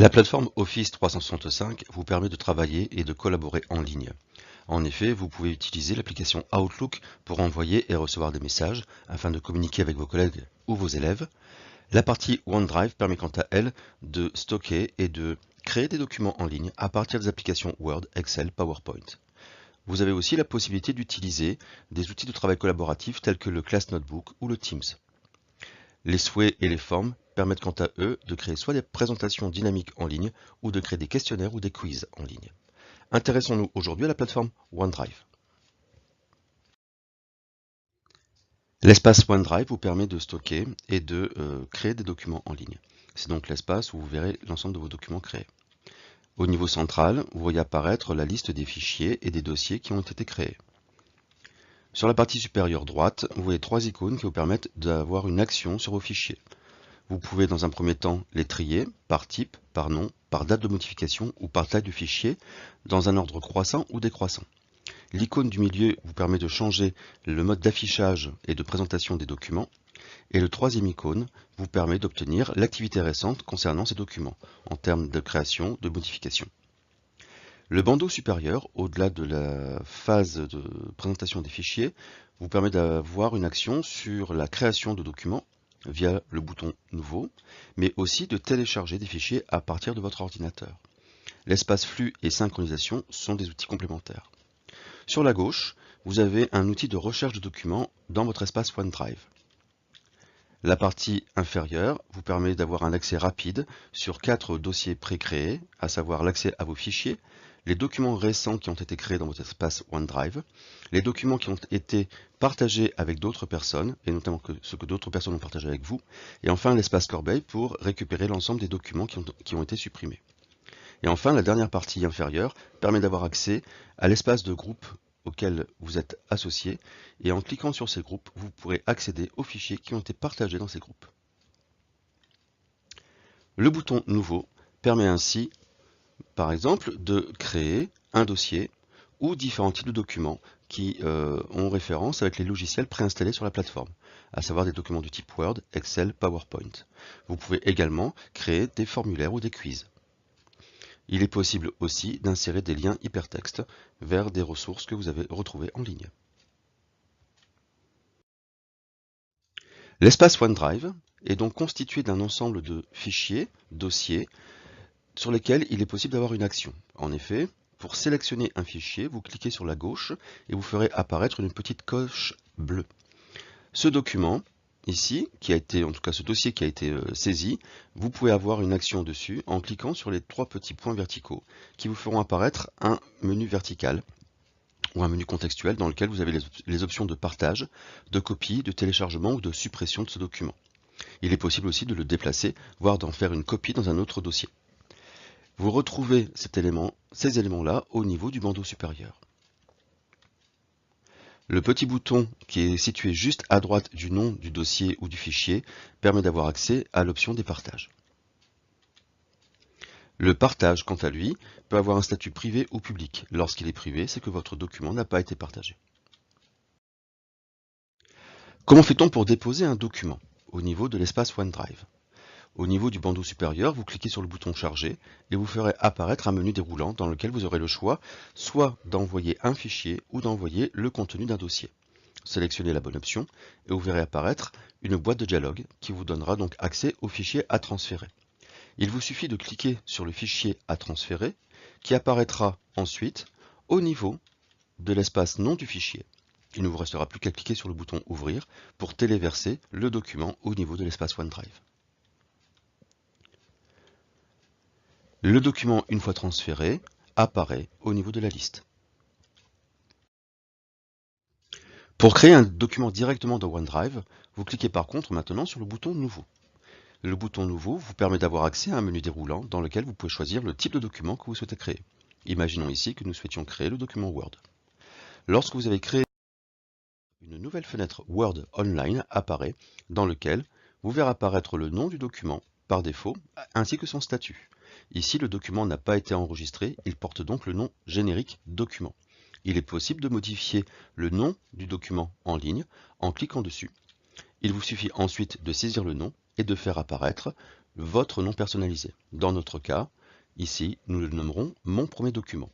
La plateforme Office 365 vous permet de travailler et de collaborer en ligne. En effet, vous pouvez utiliser l'application Outlook pour envoyer et recevoir des messages afin de communiquer avec vos collègues ou vos élèves. La partie OneDrive permet quant à elle de stocker et de créer des documents en ligne à partir des applications Word, Excel, PowerPoint. Vous avez aussi la possibilité d'utiliser des outils de travail collaboratifs tels que le Class Notebook ou le Teams. Les souhaits et les formes permettent quant à eux de créer soit des présentations dynamiques en ligne ou de créer des questionnaires ou des quiz en ligne. Intéressons-nous aujourd'hui à la plateforme OneDrive. L'espace OneDrive vous permet de stocker et de créer des documents en ligne. C'est donc l'espace où vous verrez l'ensemble de vos documents créés. Au niveau central, vous voyez apparaître la liste des fichiers et des dossiers qui ont été créés. Sur la partie supérieure droite, vous voyez trois icônes qui vous permettent d'avoir une action sur vos fichiers. Vous pouvez dans un premier temps les trier par type, par nom, par date de modification ou par taille du fichier, dans un ordre croissant ou décroissant. L'icône du milieu vous permet de changer le mode d'affichage et de présentation des documents. Et le troisième icône vous permet d'obtenir l'activité récente concernant ces documents, en termes de création, de modification. Le bandeau supérieur, au-delà de la phase de présentation des fichiers, vous permet d'avoir une action sur la création de documents via le bouton Nouveau, mais aussi de télécharger des fichiers à partir de votre ordinateur. L'espace flux et synchronisation sont des outils complémentaires. Sur la gauche, vous avez un outil de recherche de documents dans votre espace OneDrive. La partie inférieure vous permet d'avoir un accès rapide sur 4 dossiers pré-créés, à savoir l'accès à vos fichiers, les documents récents qui ont été créés dans votre espace OneDrive, les documents qui ont été partagés avec d'autres personnes, et notamment ceux que d'autres personnes ont partagés avec vous, et enfin l'espace corbeille pour récupérer l'ensemble des documents qui ont été supprimés. Et enfin, la dernière partie inférieure permet d'avoir accès à l'espace de groupe auquel vous êtes associé, et en cliquant sur ces groupes, vous pourrez accéder aux fichiers qui ont été partagés dans ces groupes. Le bouton Nouveau permet ainsi, par exemple, de créer un dossier ou différents types de documents qui ont référence avec les logiciels préinstallés sur la plateforme, à savoir des documents du type Word, Excel, PowerPoint. Vous pouvez également créer des formulaires ou des quiz. Il est possible aussi d'insérer des liens hypertextes vers des ressources que vous avez retrouvées en ligne. L'espace OneDrive est donc constitué d'un ensemble de fichiers, dossiers, sur lesquels il est possible d'avoir une action. En effet, pour sélectionner un fichier, vous cliquez sur la gauche et vous ferez apparaître une petite coche bleue. Ce document, ici, ce dossier qui a été saisi, vous pouvez avoir une action dessus en cliquant sur les 3 petits points verticaux qui vous feront apparaître un menu vertical ou un menu contextuel dans lequel vous avez les options de partage, de copie, de téléchargement ou de suppression de ce document. Il est possible aussi de le déplacer, voire d'en faire une copie dans un autre dossier. Vous retrouvez ces éléments-là au niveau du bandeau supérieur. Le petit bouton qui est situé juste à droite du nom du dossier ou du fichier permet d'avoir accès à l'option des partages. Le partage, quant à lui, peut avoir un statut privé ou public. Lorsqu'il est privé, c'est que votre document n'a pas été partagé. Comment fait-on pour déposer un document au niveau de l'espace OneDrive? Au niveau du bandeau supérieur, vous cliquez sur le bouton Charger et vous ferez apparaître un menu déroulant dans lequel vous aurez le choix soit d'envoyer un fichier ou d'envoyer le contenu d'un dossier. Sélectionnez la bonne option et vous verrez apparaître une boîte de dialogue qui vous donnera donc accès au fichier à transférer. Il vous suffit de cliquer sur le fichier à transférer qui apparaîtra ensuite au niveau de l'espace nom du fichier. Il ne vous restera plus qu'à cliquer sur le bouton Ouvrir pour téléverser le document au niveau de l'espace OneDrive. Le document, une fois transféré, apparaît au niveau de la liste. Pour créer un document directement dans OneDrive, vous cliquez par contre maintenant sur le bouton Nouveau. Le bouton Nouveau vous permet d'avoir accès à un menu déroulant dans lequel vous pouvez choisir le type de document que vous souhaitez créer. Imaginons ici que nous souhaitions créer le document Word. Lorsque vous avez créé une nouvelle fenêtre Word Online apparaît dans lequel vous verrez apparaître le nom du document par défaut ainsi que son statut. Ici, le document n'a pas été enregistré, il porte donc le nom générique document. Il est possible de modifier le nom du document en ligne en cliquant dessus. Il vous suffit ensuite de saisir le nom et de faire apparaître votre nom personnalisé. Dans notre cas, ici, nous le nommerons « Mon premier document ».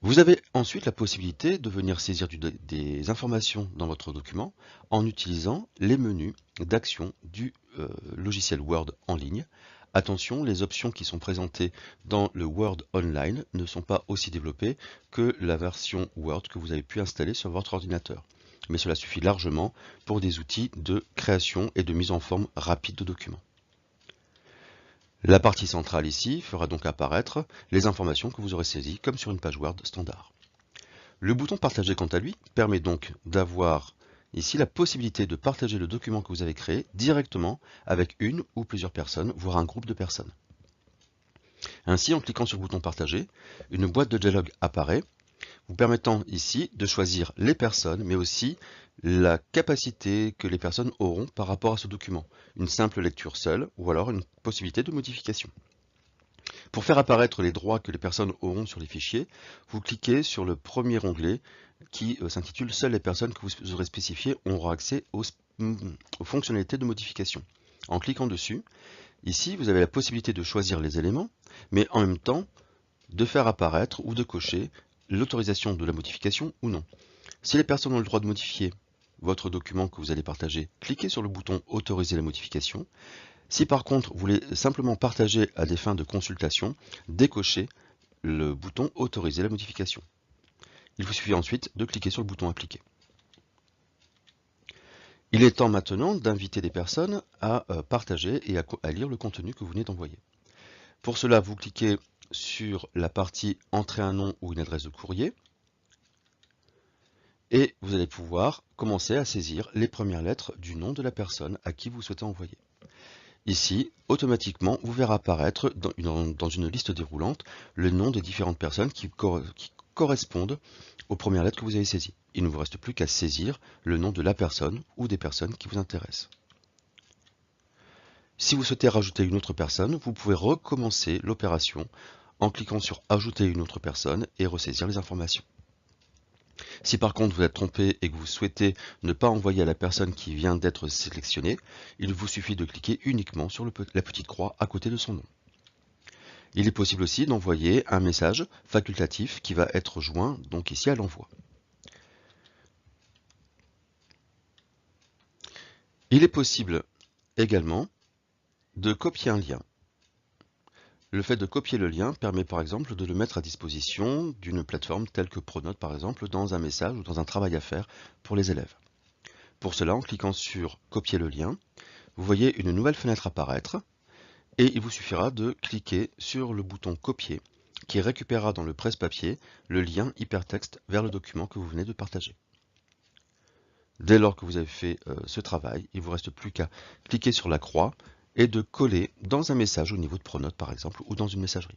Vous avez ensuite la possibilité de venir saisir des informations dans votre document en utilisant les menus d'action du logiciel Word en ligne. Attention, les options qui sont présentées dans le Word Online ne sont pas aussi développées que la version Word que vous avez pu installer sur votre ordinateur. Mais cela suffit largement pour des outils de création et de mise en forme rapide de documents. La partie centrale ici fera donc apparaître les informations que vous aurez saisies comme sur une page Word standard. Le bouton Partager quant à lui permet donc d'avoir ici la possibilité de partager le document que vous avez créé directement avec une ou plusieurs personnes, voire un groupe de personnes. Ainsi, en cliquant sur le bouton Partager, une boîte de dialogue apparaît, vous permettant ici de choisir les personnes, mais aussi la capacité que les personnes auront par rapport à ce document. Une simple lecture seule, ou alors une possibilité de modification. Pour faire apparaître les droits que les personnes auront sur les fichiers, vous cliquez sur le premier onglet qui s'intitule « Seules les personnes que vous aurez spécifiées auront accès aux fonctionnalités de modification ». En cliquant dessus, ici vous avez la possibilité de choisir les éléments, mais en même temps de faire apparaître ou de cocher l'autorisation de la modification ou non. Si les personnes ont le droit de modifier votre document que vous allez partager, cliquez sur le bouton « Autoriser la modification ». Si par contre vous voulez simplement partager à des fins de consultation, décochez le bouton « Autoriser la modification ». Il vous suffit ensuite de cliquer sur le bouton « Appliquer ». Il est temps maintenant d'inviter des personnes à partager et à lire le contenu que vous venez d'envoyer. Pour cela, vous cliquez sur la partie « Entrer un nom ou une adresse de courrier » et vous allez pouvoir commencer à saisir les premières lettres du nom de la personne à qui vous souhaitez envoyer. Ici, automatiquement, vous verrez apparaître dans une liste déroulante le nom des différentes personnes qui correspondent aux premières lettres que vous avez saisies. Il ne vous reste plus qu'à saisir le nom de la personne ou des personnes qui vous intéressent. Si vous souhaitez rajouter une autre personne, vous pouvez recommencer l'opération en cliquant sur « Ajouter une autre personne » et ressaisir les informations. Si par contre vous êtes trompé et que vous souhaitez ne pas envoyer à la personne qui vient d'être sélectionnée, il vous suffit de cliquer uniquement sur la petite croix à côté de son nom. Il est possible aussi d'envoyer un message facultatif qui va être joint donc ici à l'envoi. Il est possible également de copier un lien. Le fait de copier le lien permet par exemple de le mettre à disposition d'une plateforme telle que Pronote par exemple dans un message ou dans un travail à faire pour les élèves. Pour cela, en cliquant sur Copier le lien, vous voyez une nouvelle fenêtre apparaître et il vous suffira de cliquer sur le bouton Copier qui récupérera dans le presse-papier le lien hypertexte vers le document que vous venez de partager. Dès lors que vous avez fait ce travail, il ne vous reste plus qu'à cliquer sur la croix et de coller dans un message au niveau de Pronote par exemple ou dans une messagerie.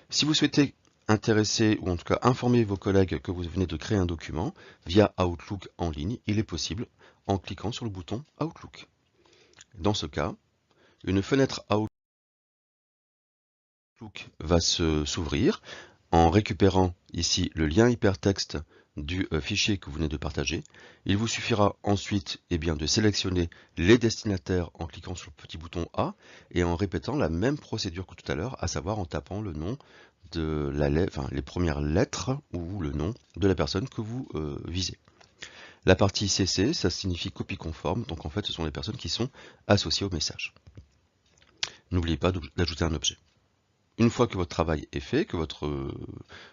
Si vous souhaitez intéresser ou en tout cas informer vos collègues que vous venez de créer un document via Outlook en ligne, il est possible en cliquant sur le bouton Outlook. Dans ce cas, une fenêtre Outlook va s'ouvrir en récupérant ici le lien hypertexte du fichier que vous venez de partager. Il vous suffira ensuite de sélectionner les destinataires en cliquant sur le petit bouton A et en répétant la même procédure que tout à l'heure, à savoir en tapant le nom de les premières lettres ou le nom de la personne que vous visez. La partie CC, ça signifie copie conforme, donc en fait ce sont les personnes qui sont associées au message. N'oubliez pas d'ajouter un objet. Une fois que votre travail est fait, que votre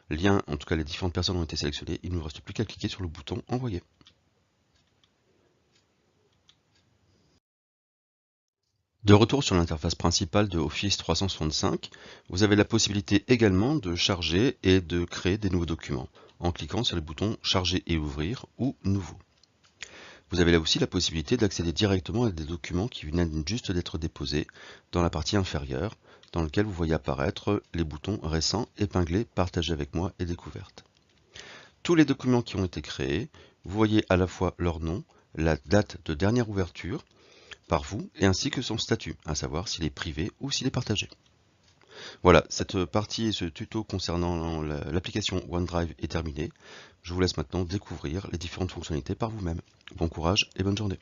lien, en tout cas les différentes personnes ont été sélectionnées, il ne vous reste plus qu'à cliquer sur le bouton Envoyer. De retour sur l'interface principale de Office 365, vous avez la possibilité également de charger et de créer des nouveaux documents en cliquant sur les boutons Charger et ouvrir ou Nouveau. Vous avez là aussi la possibilité d'accéder directement à des documents qui viennent juste d'être déposés dans la partie inférieure, dans lequel vous voyez apparaître les boutons récents, épinglés, partagés avec moi et découvertes. Tous les documents qui ont été créés, vous voyez à la fois leur nom, la date de dernière ouverture par vous, et ainsi que son statut, à savoir s'il est privé ou s'il est partagé. Voilà, cette partie et ce tuto concernant l'application OneDrive est terminée. Je vous laisse maintenant découvrir les différentes fonctionnalités par vous-même. Bon courage et bonne journée.